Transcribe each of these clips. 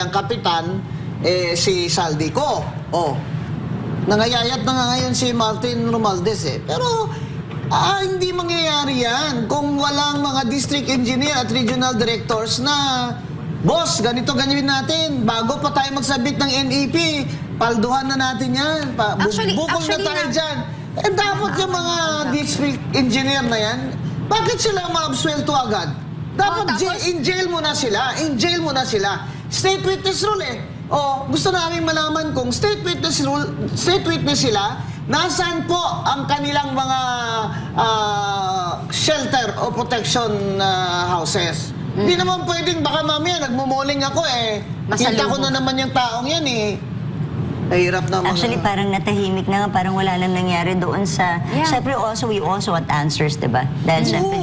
ang kapitan, si Saldico. Nangayayat na nga ngayon si Martin Romualdez Pero hindi mangyayari yan kung walang mga district engineer at regional directors na, boss, ganito ganyan natin. Bago pa tayo magsabit ng NEP, palduhan na natin yan. Bukol na tayo dyan. Dapat yung mga district engineer na yan, bakit sila ma-absuelto agad? Dapat in-jail mo na sila. In-jail mo na sila. State witness rule gusto namin malaman kung state witness sila, nasaan po ang kanilang mga shelter o protection houses. Hindi naman pwedeng baka mamaya nagmumuling ako kita ko na naman yung taong yan Mahirap na mga... Actually, parang natahimik na nga, parang wala nang nangyari doon sa... Siyempre, we also want answers, diba? Dahil siyempre...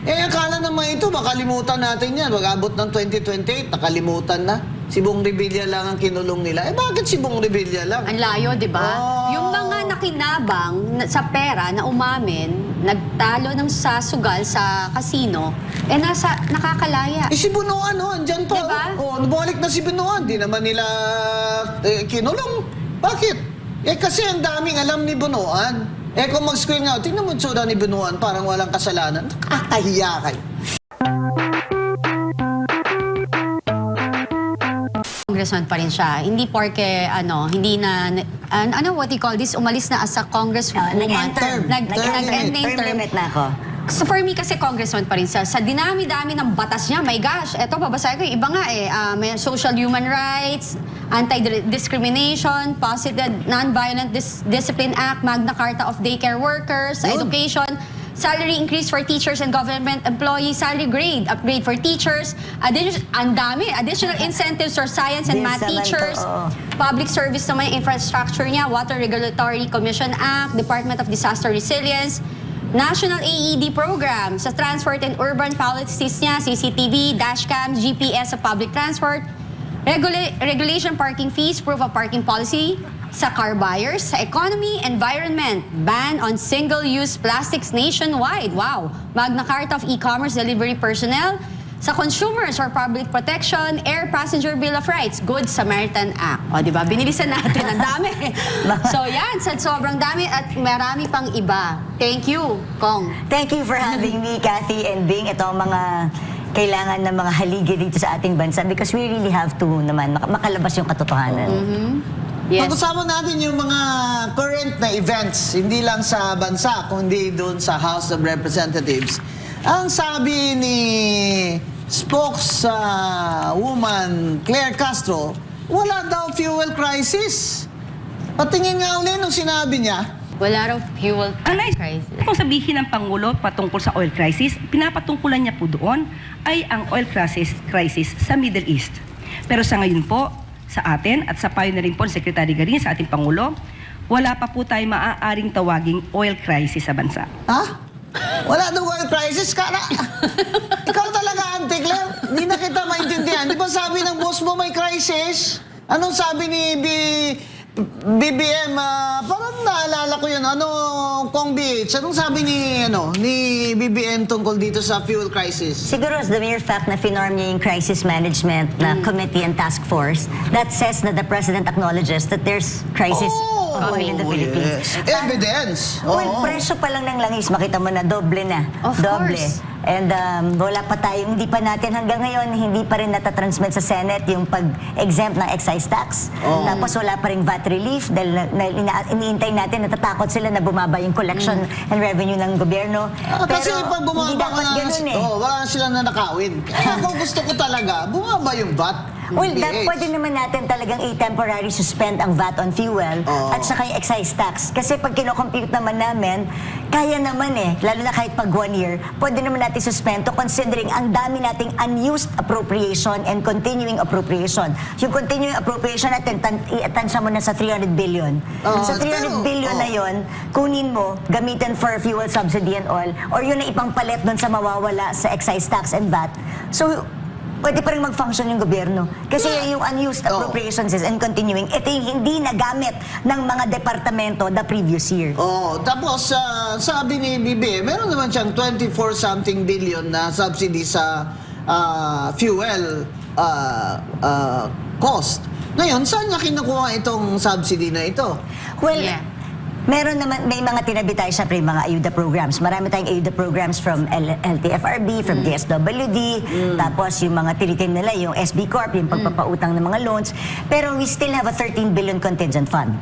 akala naman ito, makalimutan natin yan. Mag-abot ng 2028, nakalimutan na. Si Bong Revilla lang ang kinulong nila. Bakit si Bong Revilla lang? Ang layo, di ba? Yung mga nakinabang sa pera na umamin, nagtalo ng sugal sa casino, nakakalaya. Si Bunuan, andyan pa. Diba? Bumalik na si Bunuan. Di naman nila kinulong. Bakit? Kasi ang daming alam ni Bunuan. Kung mag-screen nga, tingnan mo tsura ni Bunuan, parang walang kasalanan. Nakakahiya kayo. Congressman pa rin siya. Hindi porke, hindi na, what you call this, umalis na as a congresswoman. Nag-end term limit na ako. So for me kasi congressman pa rin siya. Sa dinami-dami ng batas niya, my gosh, eto babasahin ko, iba nga may social human rights, anti-discrimination, positive non-violent discipline act, Magna Carta of daycare workers, education, salary increase for teachers and government employees, salary grade, upgrade for teachers, ang dami, additional incentives for science and math teachers, public service naman yung infrastructure niya, Water Regulatory Commission Act, Department of Disaster Resilience, National AED program, sa transport and urban policies niya, CCTV, dashcam, GPS sa public transport, regulation parking fees, proof of parking policy, sa car buyers, sa economy, environment, ban on single-use plastics nationwide. Wow! Magna Carta of e-commerce delivery personnel, sa consumers or public protection, air passenger bill of rights, Good Samaritan Act. Diba? Binilisan natin. Ang dami. So yan, sa sobrang dami at marami pang iba. Thank you, Kong. Thank you for having me, Kathy, and Bing. Ito ang mga kailangan ng mga haligi dito sa ating bansa because we really have to naman makalabas yung katotohanan. Yes. Pag-usapan natin yung mga current na events, hindi lang sa bansa, kundi doon sa House of Representatives. Ang sabi ni spokeswoman Claire Castro, wala daw fuel crisis. Patingin nga ulit nung sinabi niya. Wala raw fuel crisis. Kung sabihin ng Pangulo patungkol sa oil crisis, pinapatungkulan niya po doon ay ang oil crisis sa Middle East. Pero sa ngayon po, sa atin at sa payo na rin po ng Secretary Garin sa ating Pangulo, wala pa po tayo maaaring tawaging oil crisis sa bansa. Wala daw oil crisis? Ikaw talaga, Auntie Claire. Hindi na kita maintindihan. Di ba sabi ng boss mo may crisis? Anong sabi ni BBM? Parang naalala ko yun. Kong BH? Anong sabi ni BBM tungkol dito sa fuel crisis? Siguro the mere fact na finorm niya yung crisis management na committee and task force, that says that the President acknowledges that there's crisis of oil in the Philippines. Yes. Evidence. Well, presyo pa lang ng langis, makita mo na doble na. Of course. And wala pa tayong, hindi pa natin hanggang ngayon, hindi pa rin natatransmit sa Senate yung pag-exempt ng excise tax. Tapos wala pa rin VAT relief dahil iniintay natin, natatakot sila na bumaba yung collection and revenue ng gobyerno. Kasi Pero pag hindi bumaba dapat ganun wala sila na nakawin. Kaya kung gusto ko talaga, bumaba yung VAT. Well, pwede naman natin talagang i-temporary suspend ang VAT on fuel at saka yung excise tax. Kasi pag kinocompute naman namin, kaya naman lalo na kahit pag 1 year, pwede naman natin suspend to considering ang dami nating unused appropriation and continuing appropriation. Yung continuing appropriation natin, itansya mo na sa 300 billion. Sa 300 billion na yon, kunin mo, gamitin for fuel subsidy and all, or yun na ipangpalit doon sa mawawala sa excise tax and VAT. So, pwede pa rin mag-function yung gobyerno. Kasi yung unused appropriations and continuing, ito yung hindi nagamit ng mga departamento the previous year. Tapos sabi ni BBM, meron naman siyang 24-something billion na subsidy sa fuel cost. Ngayon, saan niya kinukuha itong subsidy na ito? Well, Yeah. meron naman, may mga tinabi tayo siyempre, mga ayuda programs. Marami tayong ayuda programs from LTFRB, from DSWD, tapos yung mga tinitin nila, yung SB Corp, yung pagpapautang ng mga loans. Pero we still have a 13 billion contingent fund.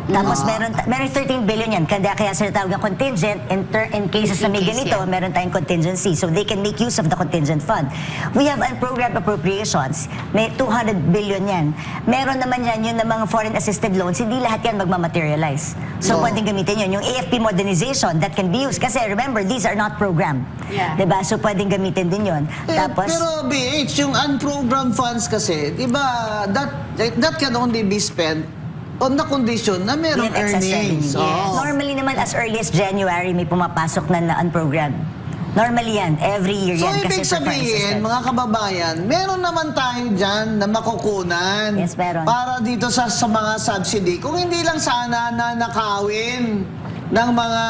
Tapos meron 13 billion yan. Kaya sinatawag ng contingent, in cases na may In case, ganito, yeah. meron tayong contingency. So they can make use of the contingent fund. We have unprogrammed appropriations. May 200 billion yan. Meron naman yan yung mga foreign assisted loans, hindi lahat yan magmamaterialize. So No. pwedeng gamitin yun. Yung AFP modernization, that can be used. Kasi remember, these are not programmed. Yeah. Diba? So pwedeng gamitin din yun. Tapos, Pero BH, yung unprogrammed funds kasi, di ba, that can only be spent on the condition na merong yan, excess earnings. revenue. Oo. Normally naman, as early as January, may pumapasok na unprogrammed. Normally yan. Every year So, yan. ibig Kasi for sabihin, system. mga kababayan, meron naman tayo dyan na makukunan Yes, meron. para dito sa mga subsidy. Kung hindi lang sana na nakawin ng mga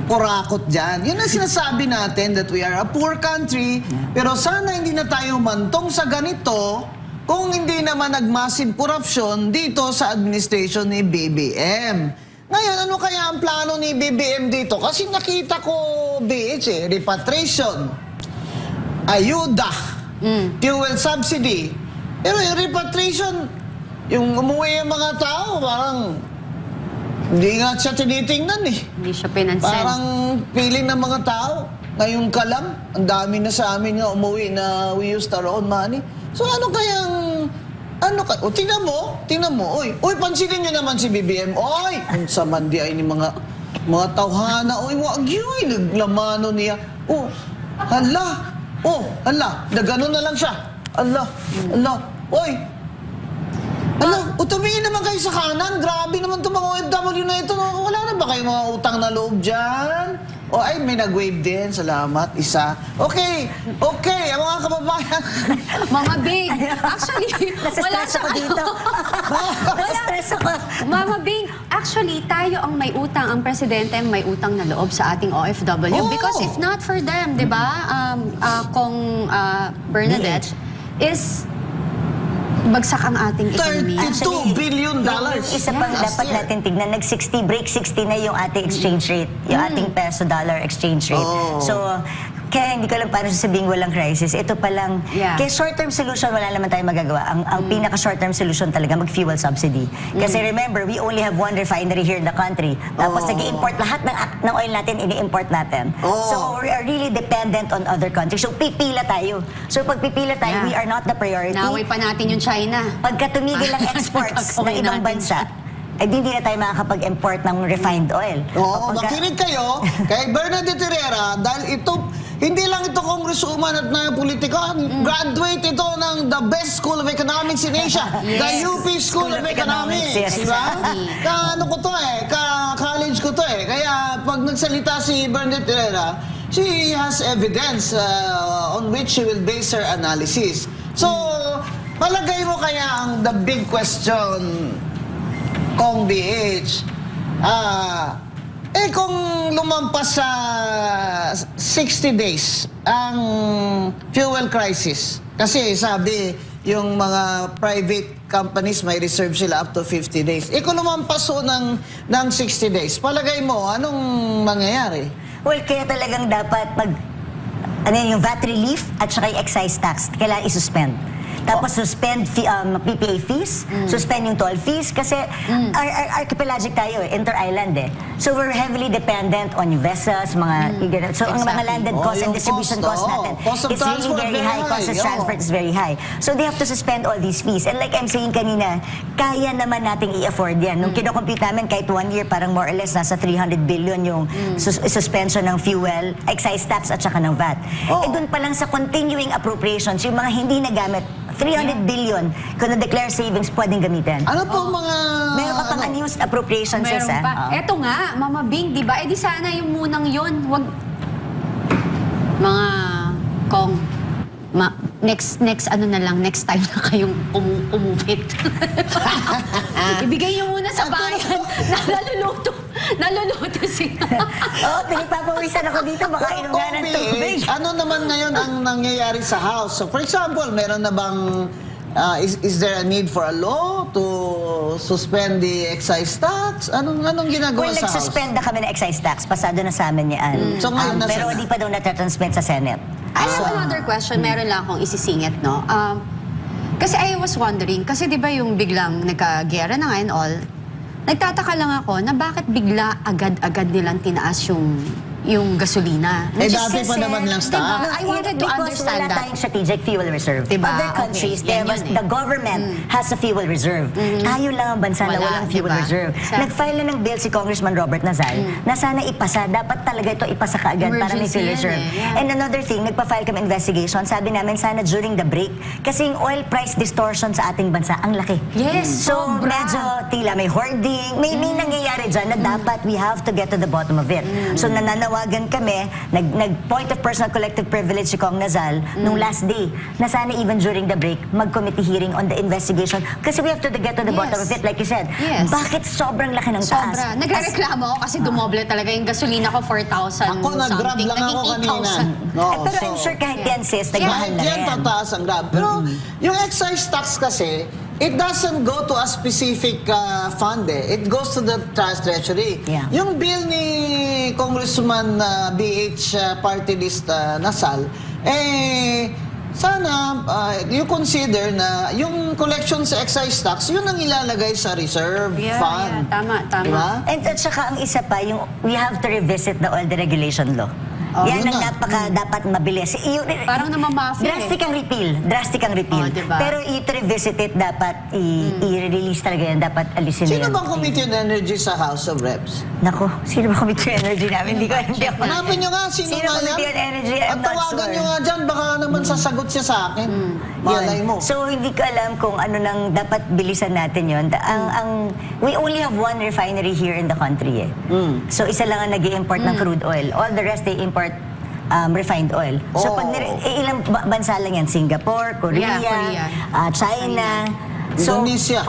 kurakot dyan. Yun ang sinasabi natin that we are a poor country, pero sana hindi na tayo mantong sa ganito kung hindi naman nag-massive corruption dito sa administration ni BBM. Ngayon, ano kaya ang plano ni BBM dito? Kasi nakita ko, BH, repatriation, ayuda, fuel subsidy. Pero yung repatriation, yung umuwi yung mga tao, parang hindi nga siya tinitingnan eh. Hindi siya pinansin. Parang feeling ng mga tao, ngayong kalam, ang dami na sa amin nga umuwi na we used our own money. So ano kayang, o tingnan mo, oy, pansinin nyo naman si BBM, oy, ang samandi ay ni mga tawhana, oy, wag yun, naglamano niya, hala, na gano'n na lang siya, oy, tumingin naman kayo sa kanan. Grabe naman itong mga OFW na ito. Wala na ba kayong mga utang na loob dyan? Ay, may nag-wave din. Salamat. Isa. Okay. Ang mga kababayan. Mama Bing, actually, wala Nasa-stress ako dito. Nasa-stress ako. Mama Bing, actually, tayo ang may utang, ang presidente ang may utang na loob sa ating OFW. Oh. Because if not for them, di ba, Kong Bernadette, is bagsak ang ating ekonomiya. $32 billion Yung isa pang last dapat year. natin tignan, break 60 na yung ating exchange rate, yung ating peso-dollar exchange rate. Oh. So, kaya hindi ko lang paano sasabihin walang crisis. Ito palang, Yeah. kaya short-term solution, wala naman tayong magagawa. Ang pinaka-short-term solution talaga, mag-fuel subsidy. Kasi remember, we only have one refinery here in the country. Tapos nag-i-import, lahat ng oil natin, ini-import natin. So, we are really dependent on other countries. So, pipila tayo. So, pag pipila tayo, Yeah. we are not the priority. Naway pa natin yung China. Pagka tumigil ang exports ng Gagawin ibang natin bansa, hindi na tayo makakapag-import ng refined oil. Oo, Kapagka- makinig kayo kay Bernadette Herrera dahil ito, hindi lang ito congresswoman at na politiko, graduate ito ng the best school of economics in Asia, the Yes. UP School of Economics. Yes, Diba? exactly. Ano ko to college ko to Kaya pag nagsalita si Bernadette Herrera, she has evidence on which she will base her analysis. So, palagay mo kaya ang the big question, Kong BH, kung lumampas sa 60 days ang fuel crisis, kasi sabi yung mga private companies may reserve sila up to 50 days. Kung lumampas ng 60 days, palagay mo, anong mangyayari? Well, kaya talagang dapat yung VAT relief at saka yung excise tax, kailangan isuspend. Tapos suspend PPA fees, suspend yung toll fees kasi archipelagic tayo inter-island So we're heavily dependent on yung vessels, mga so ang mga Exactly. landed cost and Yung distribution cost, cost natin cost of is really transport very very high. Cost of high, transport is very high. So they have to suspend all these fees. And like I'm saying kanina, kaya naman nating i-afford yan. Nung kinocompute namin kahit 1 year, parang more or less nasa 300 billion yung suspension ng fuel, excise tax at saka ng VAT. Doon pa lang sa continuing appropriations, yung mga hindi nagamit, 300 billion, kung na-declare savings, pwedeng gamitin. Ano po mga... Meron ka pang unused appropriations, Meron sis, pa. ah. Eto nga, Mama Bing, di ba? Eh di sana yung munang yun. Wag... Mga Kong, next ano na lang, next time na kayong umupit. Ibigay niyo muna sa bayan na naluluto sila. Pinagpapawisan ako dito, baka inom nga ng tubig. Ano naman ngayon ang nangyayari sa House? So for example, meron na bang is there a need for a law to suspend the excise tax? Anong ginagawa Well, sa House? nag-suspend na kami ng excise tax. Pasado na sa amin yan. So, ngayon nasa pero na? hindi pa daw natatransmit sa Senate. I have another question. Meron lang akong isisingit, no? Kasi I was wondering, kasi di ba yung biglang nagka-gera na nga and all, nagtataka lang ako na bakit bigla agad-agad nilang tinaas yung gasolina. Eh, dati pa naman lang Diba? stock. I wanted to Because understand wala that. tayong strategic fuel reserve. Diba? Other countries, Okay, yan there was, yun eh. the government has a fuel reserve. Tayo lang ang bansa na Wala, walang fuel diba? reserve. Exactly. Nag-file na ng bill si Congressman Robert Nazar na sana ipasa. Dapat talaga ito ipasa kaagad para may Emergency fuel yan reserve. eh, yeah. And another thing, nagpa-file kami investigation. Sabi namin sana during the break. Kasi yung oil price distortion sa ating bansa, ang laki. Yes, So, sobra. medyo tila may hoarding. May nangyayari dyan na dapat we have to get to the bottom of it. So, nananawagan kami, nag-point of personal collective privilege si Kong Nazal nung last day na sana even during the break, mag-committee hearing on the investigation. Kasi we have to get to the bottom of it. Like you said, Yes. bakit sobrang laki ng taas? Sobra. Nagre-reklamo ako kasi dumoble talaga yung gasolina ko 4,000 Ako, nag-grab something. lang ako Naging kanina. 8,000. No, Pero I'm sure kahit yan, sis, nagmahal na Kahit yan, rin. tataas ang grab. Pero yung excise tax kasi, it doesn't go to a specific fund eh. It goes to the Treasury. Yeah. Yung bill ni Congressman BH Party List Nasal, sana you consider na yung collection sa excise tax, yun ang ilalagay sa reserve fund. Yeah, tama. Diba? And at saka ang isa pa, yung we have to revisit the oil deregulation law. Yan yun ang na. napaka dapat mabilis. Parang namamafia Drastic ang repeal. Drastic ang repeal. Oh, diba? Pero i-revisit it, dapat i-release talaga yan. Dapat alisin Sino na yan. bang Committee on Energy sa House of Reps? Nako, sino ba committee on energy namin? Hindi ko alam. Hindi ako. Hanapin nyo nga, sino Sino nga Committee yan? on Energy? At I'm not tawagan sure. nyo nga dyan, baka naman sasagot siya sa akin. Malay Yun. mo. So, hindi ko alam kung ano nang dapat bilisan natin yun. We only have one refinery here in the country eh. So, isa lang ang nag-i-import ng crude oil. All the rest, they import refined oil. So, pag ilang bansa lang yan? Singapore, Korea, Korea. China. So, Indonesia.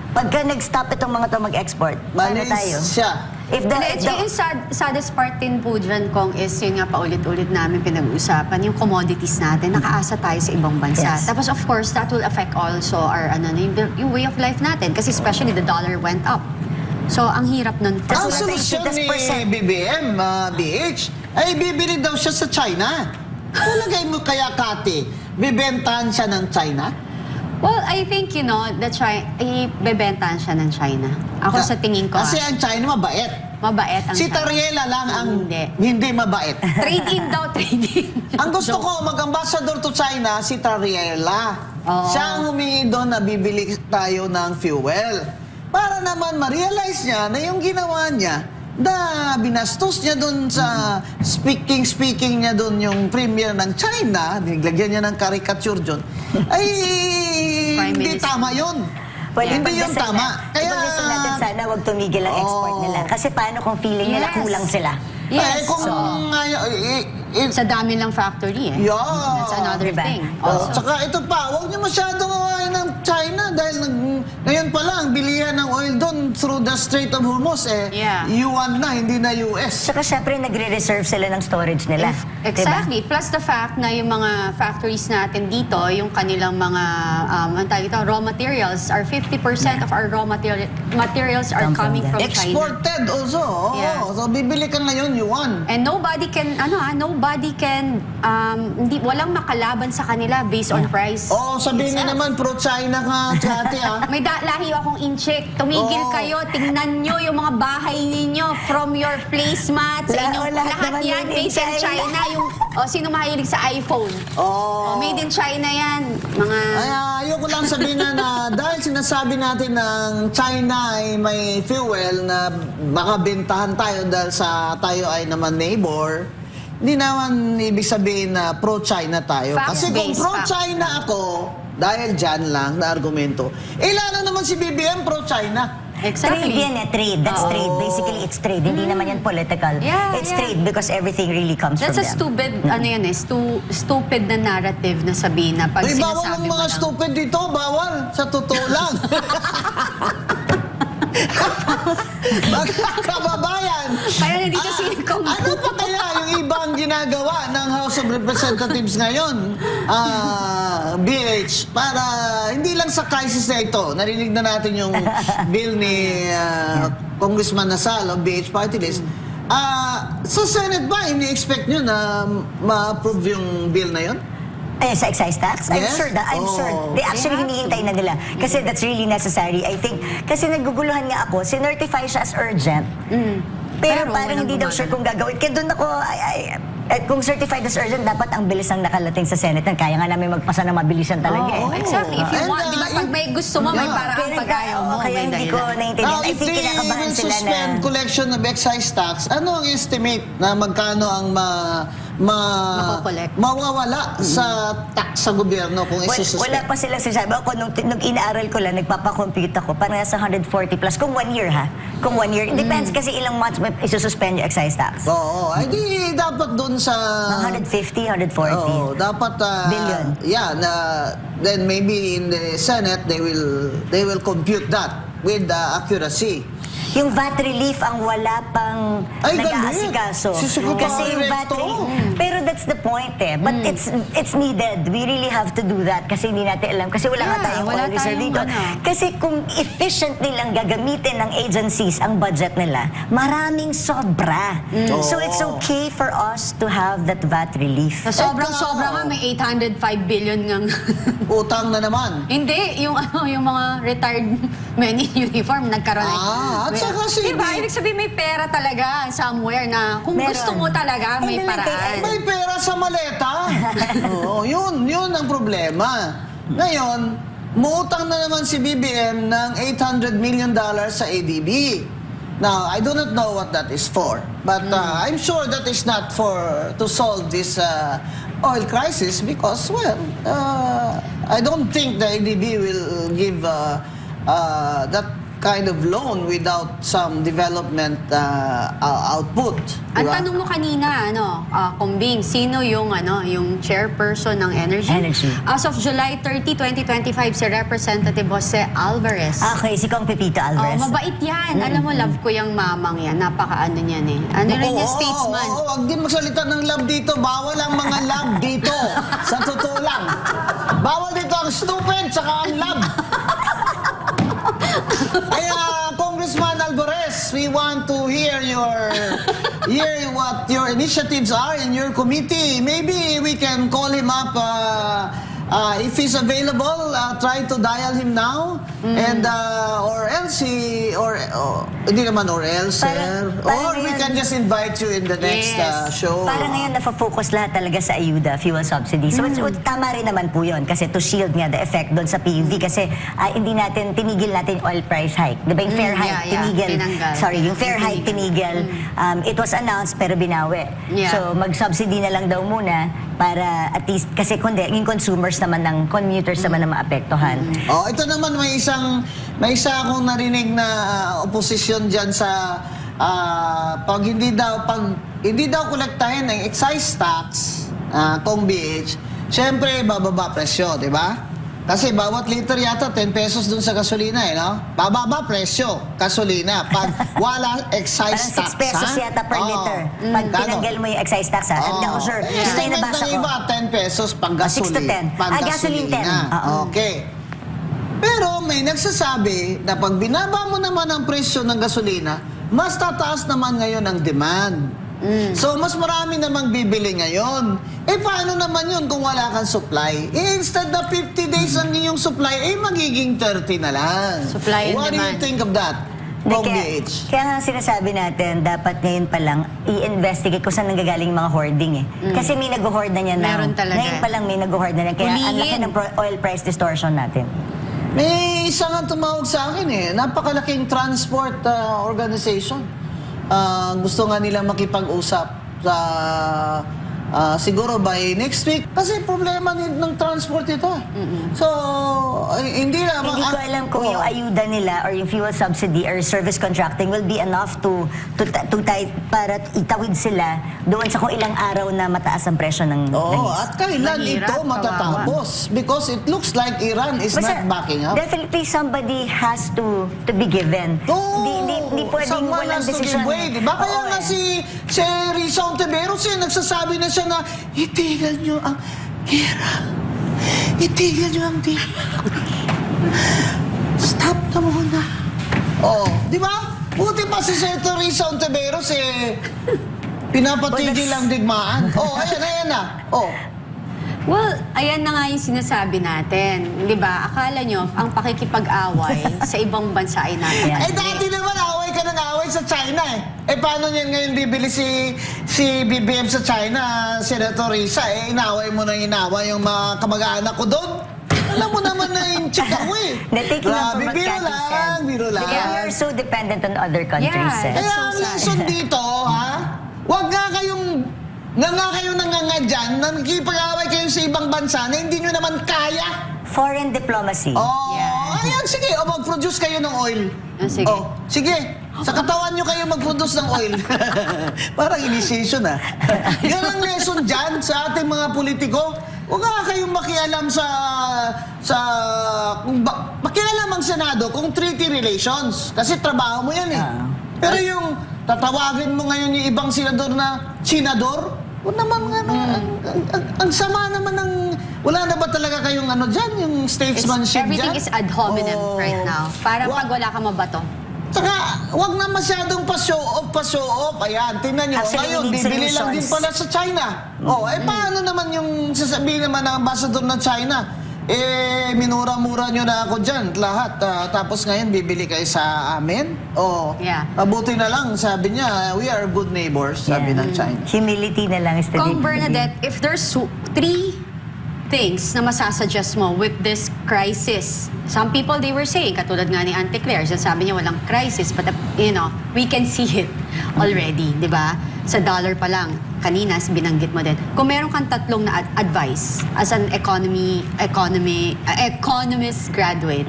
pagka nag-stop itong mga to mag-export, paano tayo? Malaysia. If the, if the, Yung saddest part din po dyan, Kong, is yun nga paulit-ulit namin pinag-uusapan, yung commodities natin, nakaasa tayo sa ibang bansa. Yes. Tapos of course, that will affect also our yung way of life natin. Kasi especially the dollar went up. So, ang hirap nun. Ang wala tayong solusyon ni 50%. BBM, BH, ay bibili daw siya sa China. Talagay mo kaya, Kati, bibentahan siya ng China? Well, I think, ibebentahan siya ng China. Ako sa tingin ko, Kasi ang China mabait. mabait ang Si China. Tariela lang ang Hindi. hindi mabait. Trade-in daw, trade-in. Ang gusto ko, mag-ambassador to China, si Tariela. Oo. Siya ang humingi doon na bibili tayo ng fuel. Para naman ma-realize niya na yung ginawa niya, na binastos niya doon sa speaking niya doon yung premier ng China, niglagyan niya ng caricature doon, ay Prime hindi Minister. tama yun. Well, Hindi yun ipagdasal tama. ipagdasal natin sana wag tumigil ang export Oo. nila. Kasi paano kung feeling nila Yes. kulang sila? Eh, kung Sa dami lang factory eh. yeah. That's another Diba? thing. Oh, Also. tsaka ito pa, huwag niyo masyadong awayin ng China dahil ngayon pa lang, bilihan ng oil doon through the Strait of Hormuz Yeah. yuan na, hindi na US. Saka syempre nagre-reserve sila ng storage nila. Exactly. Plus the fact na yung mga factories natin dito, yung kanilang mga raw materials are 50% of our raw materials are Come from coming them. from China. Exported also. Oo. Yeah. So bibili ka ngayon yuan. And nobody can walang makalaban sa kanila based on price. Oh, sabihin niyo itself. naman pro-China ka, Chati ah. May lahi akong incheck. Tumigil Oo. kayo, tingnan nyo yung mga bahay ninyo from your placemats, inyong lahat naman yan made in based in China. China. Sino mahilig sa iPhone? Oh. Made in China yan. Mga... Ay, ayoko lang sabihin na dahil sinasabi natin ng China ay may fuel na baka bentahan tayo dahil sa tayo ay naman neighbor, hindi naman ibig sabihin na pro-China tayo. Kasi kung Fact-based pro-China ako, dahil dyan lang na argumento, lalo naman si BBM pro-China. Trade Exactly. yan eh, trade. That's Oo. trade. Basically, it's trade. Hindi naman yan political. Yeah, It's yeah. trade because everything really comes That's from a them. stupid, stupid na narrative na sabihin na pag Uy, bawal sinasabi ang mo mga lang. stupid dito, bawal. Sa totoo lang. Mga kababayan, Kaya nandito si Kong. ano pa kaya yung ibang ginagawa ng House of Representatives? Representatives ngayon, BH, para hindi lang sa crisis na ito, narinig na natin yung bill ni Congressman Nasal of BH Party List. Sa Senate ba, ini-expect nyo na ma-approve yung bill na yun? Sa excise tax? Yes? I'm sure. They actually hinihintay na nila. Kasi that's really necessary. I think, kasi naguguluhan nga ako, sinertify siya as urgent. Pero parang walang hindi daw sure kung gagawin. Kaya doon ako, kung certified as urgent, dapat ang bilis ang nakalating sa Senate. Kaya nga namin magpasa na mabilisan talaga eh. Exactly. If you And, want, di ba, pag may gusto mo, may paraan pag ayaw mo, Kaya may hindi ko dahilan. naiintindihan. Now, I if think they kinakabahan will sila na... suspend collection of excise tax, ano ang estimate na magkano ang Makokolekt. mawawala sa tax sa gobyerno kung isususpend? Wala pa silang sinasabi. Ako, nung inaaral ko lang, nagpapakompute ako, parang nasa 140 plus. Kung 1 year ha. Kung 1 year. Depends kasi ilang months may isususpend yung excise tax. Oo, ay di dapat doon sa... Mga 150, 140. Oo, dapat Billion. Yeah, then maybe in the Senate they will compute that with accuracy. Yung VAT relief ang wala pang Ay, nag-aasikaso. galing. Si Secretary Kasi yung VAT Recto. relief, pero that's the point eh. But it's needed. We really have to do that kasi hindi natin alam. Kasi wala nga Yeah, tayong wala oil reserve tayong dito. ano. Kasi kung efficient nilang gagamitin ng agencies ang budget nila, maraming sobra. So it's okay for us to have that VAT relief. Sa sobrang-sobra nga, may 805 billion ngang... Utang na naman. Hindi, yung mga retired men in uniform nagkaroon At saka si... Diba? Ibig sabihin may pera talaga somewhere na kung Meron. gusto mo talaga, may Eh, paraan. May pera sa maleta. Oo, yun ang problema. Ngayon, muutang na naman si BBM ng $800 million sa ADB. Now, I do not know what that is for, but I'm sure that is not to solve this oil crisis because, well, I don't think the ADB will give that kind of loan without some development output. Ang Diba? tanong mo kanina, Kumbing, sino yung chairperson ng Energy? Energy. As of July 30, 2025, si Representative Jose Alvarez. Okay, si Kong Pepito Alvarez. Mabait yan. Alam mo, love ko yung mamang yan. Napaka-ano niyan eh. Ano rin yung statesman. Huwag din magsalita ng love dito. Bawal ang mga love dito. Sa totoo lang. Bawal dito ang stupid tsaka ang love. Kaya, Congressman Alvarez, we want to hear what your initiatives are in your committee. Maybe we can call him up if he's available. Try to dial him now, and or else hindi naman or else, Parang or we ngayon- can just invite you in the next Yes. show. Parang ngayon nafo-focus lahat talaga sa ayuda, fuel subsidy. So tama rin naman po yun kasi to shield nga the effect doon sa PUV kasi tinigil natin yung oil price hike. Di ba yung fair hike, tinigil. tinanggal. Sorry, yung fair hike, tinigil. It was announced pero binawi. Yeah. So mag-subsidy na lang daw muna para at least, kasi kundi, yung consumers naman ng commuters naman na maapektuhan. Oh, ito naman may isa akong narinig na opposition diyan sa pag hindi daw kolektahin ng excise tax kung BH, syempre bababa presyo, di ba? Kasi bawat liter yata 10 pesos dun sa gasolina no? Bababa presyo, gasolina pag wala excise Parang 6 tax. pesos ha? yata per Oo. liter. Pag Kano? tinanggal mo yung excise tax, ha? Hindi ako sure. Basta yung Estimate nabasa ng ko. iba, 10 pesos pang 6 to gasolina. 10. Pang Gasoline 10. gasolina. Oo. Okay. Pero may nagsasabi na pag binaba mo naman ang presyo ng gasolina, mas tataas naman ngayon ang demand. So, mas marami namang bibili ngayon. Paano naman yun kung wala kang supply? Instead na 50 days ang inyong supply, magiging 30 na lang. Supply and What do you demand. think of that? Hindi, Kong kaya, BH? kaya nga sinasabi natin, dapat ngayon pa lang, i-investigate kung saan nanggagaling yung mga hoarding eh. Kasi may nag-hoard na niyan now. Meron talaga. Ngayon pa lang may nag-hoard na niyan. Kaya ang laki Hulihin. ng oil price distortion natin. May isa nga tumawag sa akin napakalaking transport organization. Gusto nga nila makipag-usap sa siguro by next week kasi problema ng transport ito. So hindi na Hindi ko alam kung yung ayuda nila or yung fuel subsidy or service contracting will be enough para itawid sila doon sa kung ilang araw na mataas ang presyo ng langis. At kailan Mahirap, ito matatapos? Because it looks like Iran is Basta, not backing up. definitely somebody has to be given. Hindi pwedeng someone walang has to decision. give way, diba? Kaya Oo, nga si Risa Ontiveros nagsasabi na siya na itigil nyo ang hira. Itigil nyo ang hira. Stop na muna. Di ba? Buti pa si Senator Risa Ontiveros pinapatigil ang digmaan. Ayan na. Well, ayan na nga yung sinasabi natin. Di ba? Akala nyo, ang pakikipag-away sa ibang bansa ay natin. Yeah. Dati naman away ka ng away sa China paano niyan ngayon bibili si BBM sa China, Senator Risa? Inaway mo na inaway yung mga kamag-anak ko doon. Alam mo naman na yung chika ko Taking off from what biro Cathy lang, said. biro lang. Because we are so dependent on other countries. Yeah, Kaya so ang sad. lesson dito, wag nga kayong nanganga dyan, na nakipag-away kayo sa ibang bansa na hindi nyo naman kaya. Foreign diplomacy. Yeah. Ayan, sige, mag-produce kayo ng oil. Sige. Sige, sa katawan nyo kayo mag-produce ng oil. Parang initiation Yan ang lesson dyan sa ating mga politiko. Huwag nga kayong makialam makialam ang Senado kung treaty relations. Kasi trabaho mo yan Pero yung tatawagin mo ngayon yung ibang senador na senador, o naman ang sama naman ng, wala na ba talaga kayong dyan, yung statesmanship Everything dyan? is ad hominem right now. Parang pag wala ka mabato. Saka, wag na masyadong pa-show off. Ayan, tingnan nyo. Actually, Ngayon, need bibili lang solutions. din pala sa China. Paano naman yung sasabihin naman ng ambassador ng China? Minura-mura nyo na ako dyan, lahat. Tapos ngayon, bibili kayo sa amin? Yeah. Mabuti na lang, sabi niya, we are good neighbors, sabi ng China. Humility na lang is the Kung dignity. Bernadette, if there's 3 things na masasuggest mo with this crisis, some people they were saying, katulad nga ni Auntie Claire, sabi niya walang crisis, but we can see it already, di ba? Sa dollar pa lang, kanina binanggit mo din. Kung meron kang 3 na advice as an economist graduate,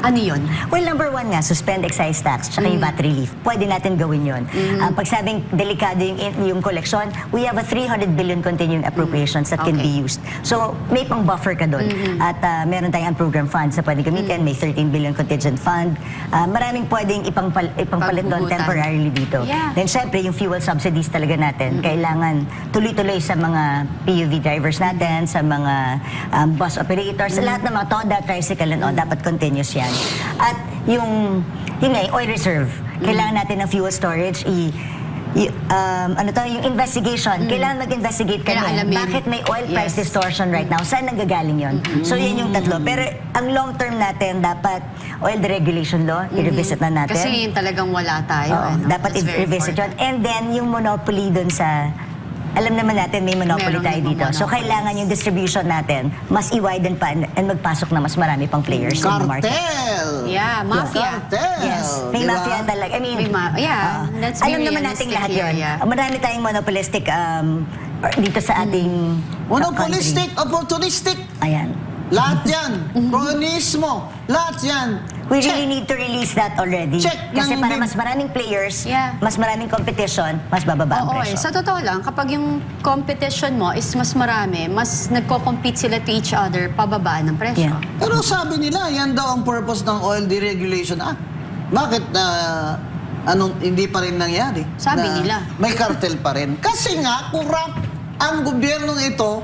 ano yun? Well, number 1 nga, suspend excise tax tsaka yung VAT relief. Pwede natin gawin yun. Pag sabing delikado yung koleksyon, we have a 300 billion continuing appropriations that can be used. So, may pang buffer ka doon. At meron tayong program funds na pwede gamitin. May 13 billion contingent fund. Maraming pwedeng ipangpalit doon Paghugutan. temporarily dito. Yeah. Then, syempre, yung fuel subsidies talaga natin, kailangan tuloy-tuloy sa mga PUV drivers natin, sa mga bus operators, sa lahat ng mga TODA, tricycle and all, dapat continuous yan. At yung oil reserve, kailangan natin ng fuel storage, yung investigation. Kailangan mag-investigate Kailangan kami. alamin. Bakit may oil price distortion right now? Saan nanggagaling yun? So, yun yung 3. Pero ang long term natin, dapat oil deregulation law, i-revisit na natin. Kasi yun talagang wala tayo. Oo, dapat That's very i-revisit yun. important. And then, yung monopoly dun sa... Alam naman natin may monopoly Meron tayo dito. So, monopolies. kailangan yung distribution natin mas i-widen pa and magpasok na mas marami pang players in the market. Cartel! Yeah, mafia. Cartel! Yes. May Diba? mafia talaga. I mean, That's alam very naman nating realistic lahat here, yun. yeah. Marami tayong monopolistic dito sa ating Monopolistic, country. opportunistic, Ayan. lahat yan. Kronismo, lahat yan. We Check. really need to release that already. Check Kasi ng para big- mas maraming players, Yeah. mas maraming competition, mas bababa ang Oo, presyo. sa totoo lang, kapag yung competition mo is mas marami, mas nagko-compete sila to each other, pababaan ng presyo. Yeah. Pero sabi nila, yan daw ang purpose ng Oil Deregulation Act. Bakit hindi pa rin nangyari? Sabi nila. May cartel pa rin. Kasi nga, corrupt ang gobyernong ito.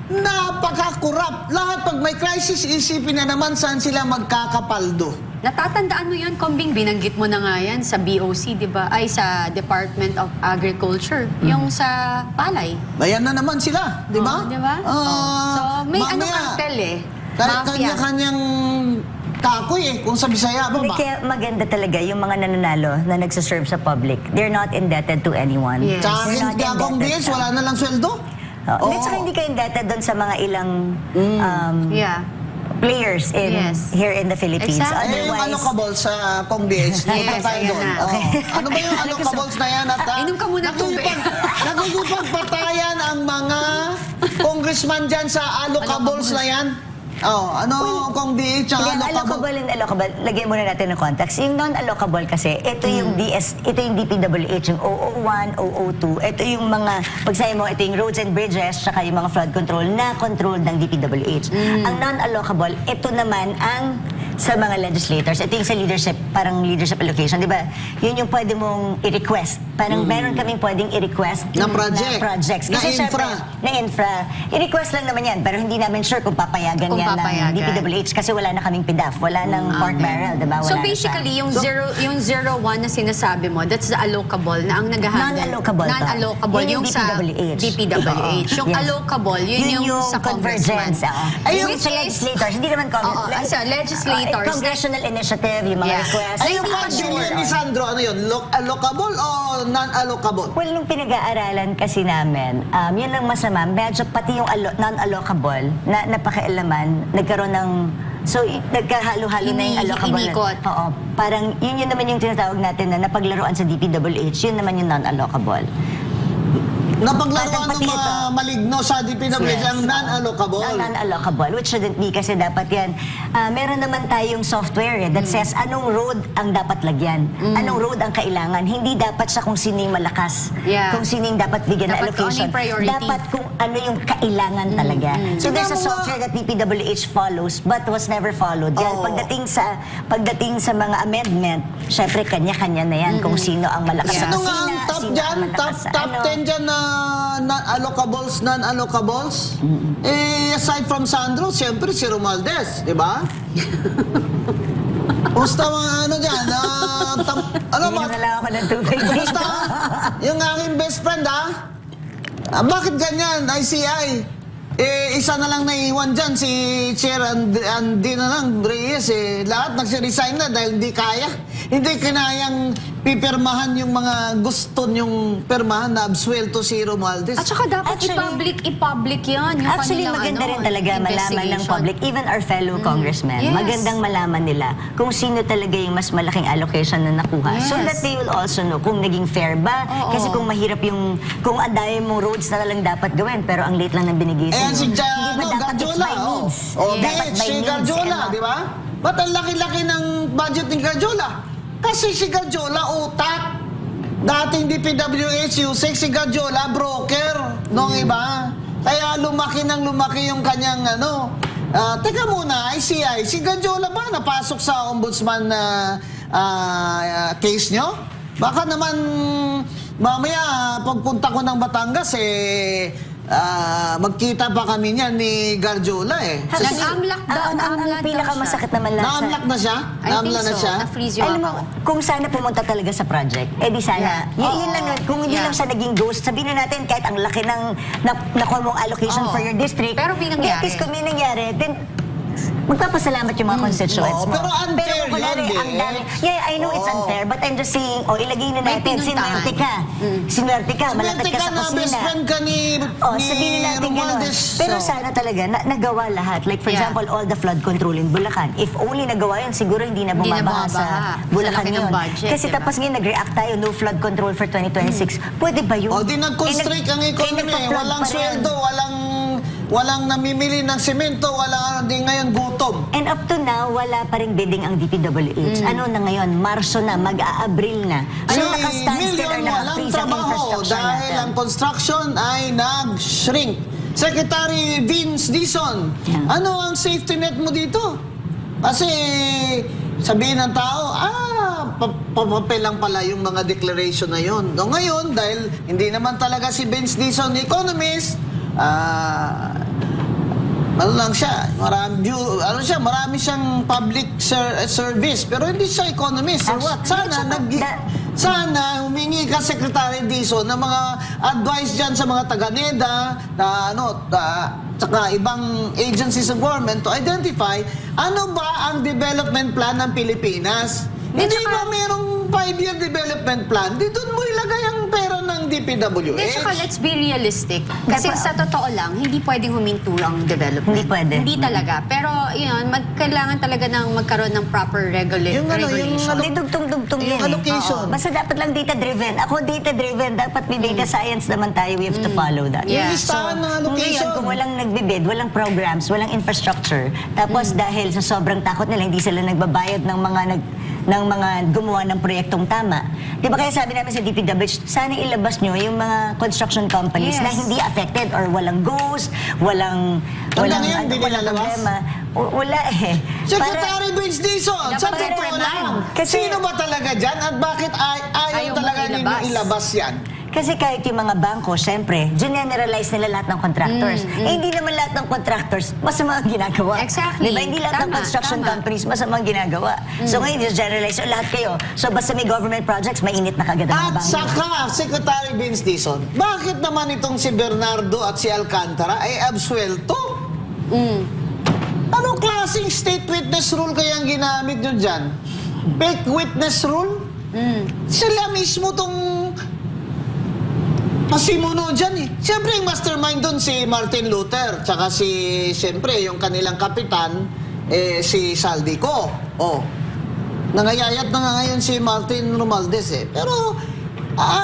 Napaka-corrupt. Lahat pag may crisis, isipin na naman saan sila magkakapaldo. Natatandaan mo yun, Kombing, binanggit mo na nga yan sa BOC, di ba? Ay, sa Department of Agriculture. Yung sa palay. Ayan na naman sila, di ba? Oo, di ba? So, may cartel Mafia. Kanya-kanyang kakoy kung sa Bisaya ba Hindi, ba? kaya maganda talaga yung mga nananalo na nagsaserve sa public. They're not indebted to anyone. Yes. Sa They're akin, not kaya akong indebted. BS, wala na lang sweldo. Hindi, tsaka hindi ka indebted doon sa mga ilang Yeah. players here in the Philippines. Exactly. Yung Otherwise, allocables sa Kong BH, Yes, tayo ayan doon. na. Oo. Ano ba yung allocables na yan? At, Inom ka muna tubig. Nakikipagpatayan ang mga congressman dyan sa allocables na yan. Ano Kong BH ang hindi, allocable and allocable, lagyan muna natin ng context. Yung non-allocable kasi, ito yung ito yung DPWH, yung 001, 002. Ito yung mga, pag sabi mo, ito yung roads and bridges, saka yung mga flood control na control ng DPWH. Ang non-allocable, ito naman ang sa mga legislators. Ito yung sa leadership, parang leadership allocation, di ba? Yun yung pwede mong i-request. Parang meron kaming pwedeng i-request Na project. projects. Na Kasi infra. syempre, na infra. I-request lang naman yan, pero hindi namin sure kung papayagan Kung yan papayagan. ng DPWH kasi wala na kaming PDAF, wala nang pork barrel, di ba? Wala So na siya. basically, yung 01 na sinasabi mo, that's the allocable na ang nag-handle. Non-allocable to. Non-allocable. Yun yung sa DPWH. DPWH. Yung Yes. allocable, yun yung sa congressman. convergence. Ay, Yung yung sa legislators, hindi naman Oo, ay, sa legislators. Congressional initiative, yung mga Yeah. requests. Ay, yung Hindi pa 5 sure. billion ni Sandro, ano yun? Allocable o non-allocable? Well, nung pinag-aaralan kasi namin, yun lang masama, medyo pati yung non-allocable na napakialaman, nagkaroon ng, so nagkahalo-halo na yung allocable. Inikot. Oo. Parang yun naman yung tinatawag natin na napaglaruan sa DPWH, yun naman yung non-allocable. Napaglaruan Pati ng mga ito. maligno sa DPWH Yes. ang non-allocable. Non-allocable, which shouldn't be kasi dapat yan. Meron naman tayong software that says anong road ang dapat lagyan. Anong road ang kailangan. Hindi dapat siya kung sino yung malakas. Yeah. Kung sino yung dapat bigyan na Dapat allocation. ano yung priority. Dapat kung ano yung kailangan talaga. So there's a Tingnan mo software that DPWH follows but was never followed. Yan, Oo. pagdating sa mga amendment, syempre kanya-kanya na yan kung sino ang malakas Yeah. sa Ano nga kusina, ang top sino dyan? ang malakas sa Top 10 dyan na non-allocables? Eh, aside from Sandro, siyempre si Romualdez, di ba? Kumusta mga ano dyan? Ano ba? Inom na lang ako ng tubig. Kumusta? Yung aking best friend, ha? Bakit ganyan, ICI? Eh, isa na lang naiwan dyan, si Chair Andy na lang, Reyes, eh. Lahat nagsiresign na dahil hindi kaya. Hindi kinayang pipirmahan yung mga gusto niyong pirmahan na absuelto si Romualdez. At saka dapat Actually- i-public yan. Yung Actually, kanilang, maganda rin talaga malaman ng investigation. public, even our fellow congressmen, Yes. magandang malaman nila kung sino talaga yung mas malaking allocation na nakuha. So Yes. that they will also know kung naging fair ba. Oo. Kasi kung mahirap yung, kung ang dami mong roads na lang dapat gawin, pero ang late lang ng binigay Eh, sa'yo. si Hindi ba dapat it's Garjola, by oh. needs? Oh, Dapat bitch, by si needs, Garjola, ano? di ba? Ba't ang laki-laki ng budget ni Garjola? Kasi si Garjola, utak. Dating DPWH, USEC, si Garjola, broker. Nung iba. Kaya lumaki yung kanyang ano. Teka muna, ICI, si Garjola ba napasok sa ombudsman na case nyo? Baka naman mamaya pagpunta ko ng Batangas magkita pa kami niyan ni Garjola eh. Nag-amlak daw, Ang na-amlak daw pinakamasakit siya. naman lang Na-unlock na siya? I think Na-unlock na so. siya? Na-freeze yung Alam mo, account. kung sana pumunta talaga sa project, di sana. Yeah. Yun lang, kung hindi Yeah. lang siya naging ghost, sabihin na natin kahit ang laki ng nakuha mong allocation Oo. for your district. Pero may nangyari. At least kung may nangyari, then magpapasalamat yung mga constituents Oo, mo. pero unfair kung kunwari, yun, ang dami. Yeah, I know it's Oo. unfair, but I'm just saying, ilagay na May natin, pinuntahan. sinwerte ka. Sinwerte ka, malapit Swerte ka sa na kusina. best friend ka ni Sabihin natin gano'n. Romualdez. Pero So, sana talaga, nagawa lahat. Like for Yeah. example, all the flood control in Bulacan. If only nagawa yun, siguro hindi na Hindi na bumabaha sa bumabaha. Bulacan Sa laki ng yun. budget, Kasi diba? tapos ngayon nag-react tayo, no flood control for 2026. Pwede ba yun? O di nag-constrict ang economy. nagpa-flood Walang pa rin. sweldo, walang namimili ng semento, walang di ngayon gutom. And up to now, wala pa rin bidding ang DPWH. Ano na ngayon? Marso na, mag-a-Abril na. Si Ano naka-standstill Million or walang naka-freeze ang trabaho infrastructure dahil natin? ang construction ay nag-shrink. Secretary Vince Dizon, ano ang safety net mo dito? Kasi sabihin ng tao, papapel lang pala yung mga declaration na yun. No, ngayon, dahil hindi naman talaga si Vince Dizon economist, ano lang siya, marami siyang public service, pero hindi siya economist or what. Sana humingi ka, Secretary Dizon, ng mga advice dyan sa mga taga-NEDA, saka ibang agencies of government to identify ano ba ang development plan ng Pilipinas. Hindi ba merong 5-year development plan? Di doon mo ilagay ang pera ng DPWH. Then, saka let's be realistic. Kasi sa totoo lang, hindi pwedeng huminto ang development. Hindi pwede. Hindi talaga. Pero, yun, kailangan talaga ng magkaroon ng proper Yung ano, regulation. yung Hindi dugtong-dugtong Yung yun eh. allocation. Oo. Basta dapat lang data-driven. Ako data-driven. Dapat may data science naman tayo. We have to follow that. Yeah. Yung listahan ng allocation. Ngayon, kung walang nagbibid, walang programs, walang infrastructure, tapos dahil sa sobrang takot nila, hindi sila nagbabayad ng mga gumawa ng proyektong tama. Di ba kaya sabi namin sa DPWH, sana ilabas nyo yung mga construction companies Yes. na hindi affected or walang ghost, walang ngayon, hindi walang nilalabas? problema. Wala eh. Secretary Vince Dizon, sa Dapat totoo reprimand. lang, Kasi- sino ba talaga dyan at bakit ayaw Ayaw mo talaga ninyo ilabas. ilabas yan? Kasi kahit yung mga bangko, syempre, generalize nila lahat ng contractors. Eh, hindi naman lahat ng contractors masama ang ginagawa. Exactly. Diba? Hindi lahat ng Tama, construction tama. companies masama ang ginagawa. So ngayon, just generalize. So lahat kayo. So basta may government projects, mainit na kagad ang mga At bangko. saka, Secretary Vince Dizon, bakit naman itong si Bernardo at si Alcantara ay absuelto? Anong klaseng state witness rule kaya ang ginamit nyo dyan? Fake witness rule? Sila mismo tong pasimuno dyan eh. Siyempre yung mastermind doon si Martin Luther, tsaka siyempre yung kanilang kapitan, si Saldico. Nangayayat na nga ngayon si Martin Romualdez eh. Pero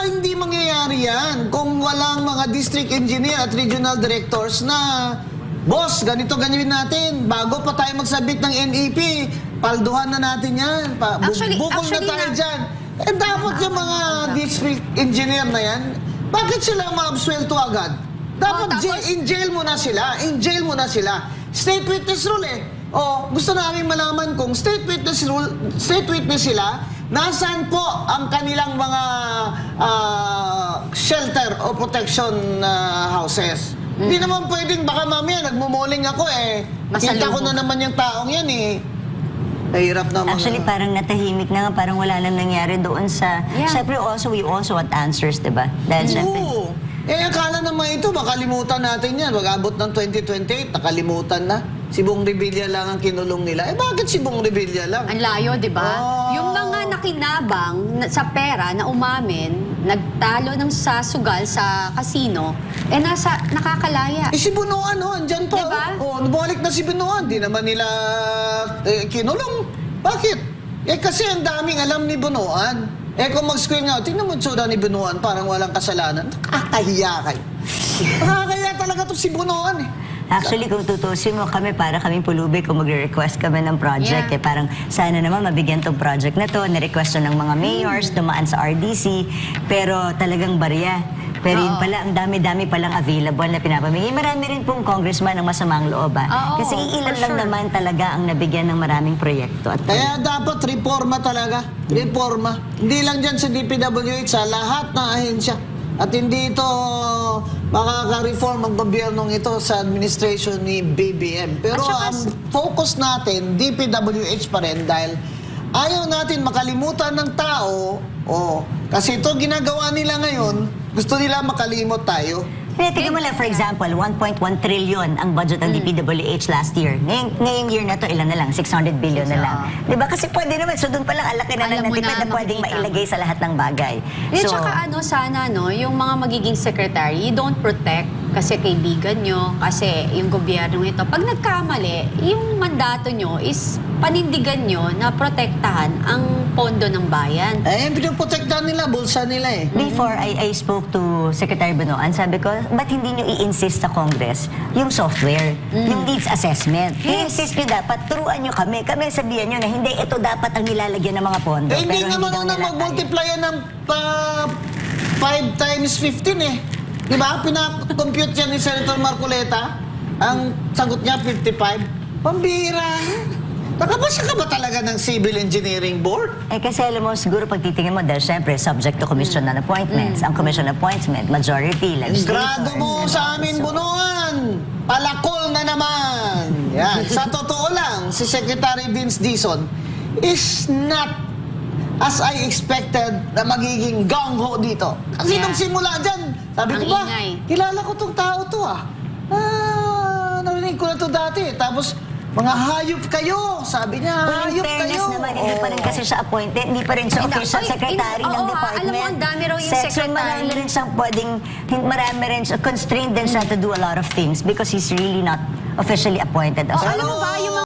hindi mangyayari yan kung walang mga district engineer at regional directors na, boss, ganito ganyan natin. Bago pa tayo magsabit ng NEP, palduhan na natin yan. Bukol na tayo dyan. Dapat yung mga district engineer na yan, bakit sila ma-absuelto agad? Dapat in-jail mo na sila. In-jail mo na sila. State witness rule eh. Gusto namin malaman kung state witness sila, nasaan po ang kanilang mga shelter o protection houses. Hindi naman pwedeng baka mamaya nagmumuling ako eh. Kita ko na naman yung taong yan eh. Nahirap na mga... Actually, parang natahimik na nga, parang wala nang nangyari doon sa... Yeah. Siyempre, we also want answers, diba? Dahil siyempre... Oo. Akala naman ito, makalimutan natin yan. Mag-abot ng 2028, nakalimutan na. Si Bong Revilla lang ang kinulong nila. Bakit si Bong Revilla lang? Ang layo, di ba? Yung mga nakinabang sa pera na umamin, nagtalo ng sugal sa casino, nakakalaya. Si Bunuan, andyan pa. Diba? Nabalik na si Bunuan. Di naman nila kinulong. Bakit? Kasi ang daming alam ni Bunuan. Kung mag-screen nga, tingnan mo yung tsura ni Bunuan, parang walang kasalanan. Nakakahiya kayo. Nakakahiya talaga to si Bunuan eh. Actually, kung tutusin mo kami, para kaming pulubi kung magre-request kami ng project. Yeah. Parang sana naman mabigyan tong project na to, na-request to ng mga mayors, dumaan sa RDC, pero talagang barya. Pero yun pala, ang dami-dami palang available na pinapamigay. Marami rin pong congressman ang masamang loob. Kasi ilan lang naman talaga ang nabigyan ng maraming proyekto. At Kaya dapat reforma talaga. Reforma. Hindi lang dyan sa DPWH, sa lahat ng ahensya. At hindi ito makaka-reform ang gobyernong ito sa administration ni BBM. Pero ang focus natin, DPWH pa rin dahil ayaw natin makalimutan ng tao. Kasi ito ginagawa nila ngayon, gusto nila makalimot tayo. tingnan mo lang, for example, 1.1 trillion ang budget ng DPWH last year. Ngayong year na to, ilan na lang? 600 billion na lang. Diba? Kasi pwede naman, so doon pa lang, ang laki na lang Alam na mo tipid na, na pwedeng makikita. mailagay sa lahat ng bagay. Tsaka sana, yung mga magiging secretary, you don't protect kasi kaibigan nyo, kasi yung gobyerno ito. Pag nagkamali, yung mandato nyo is panindigan nyo na protektahan ang pondo ng bayan. Yung pinoprotektahan nila, bulsa nila eh. Before I spoke to Secretary Banoan, sabi ko, ba't hindi nyo i-insist sa Congress yung software, yung needs assessment? I-insist nyo dapat, turuan nyo kami. Kami sabihan nyo na hindi, ito dapat ang nilalagyan ng mga pondo. Hindi pero naman daw una nila mag-multiply yan ng 5 times 15 eh. Di ba? Pina-compute yan ni Senator Marcoleta. Ang sagot niya, 55. Pambira. Nakabasa ka ba talaga ng Civil Engineering Board? Kasi alam mo, siguro pag titingin mo, dahil syempre, subject to commission on appointments. Ang commission appointment, majority, legislators. Grado mo sa amin, Bunuan. Palakol na naman. Yan. Sa totoo lang, si Secretary Vince Dizon is not as I expected na magiging gang-ho dito. Kasi nung simula dyan, sabi ko Ang ba, ingay. kilala ko tong tao to narinig ko na to dati. Tapos, mga hayop kayo. Sabi niya, Well, in hayop fairness kayo. naman naman, hindi pa rin kasi siya appointed, hindi pa rin siya Ay, official ay, secretary ng oo, department. alam mo, ang dami raw yung So, secretary. marami rin siyang pwedeng, marami rin siya, constrained din siya to do a lot of things because he's really not officially appointed as Oh, well. alam mo ba, yung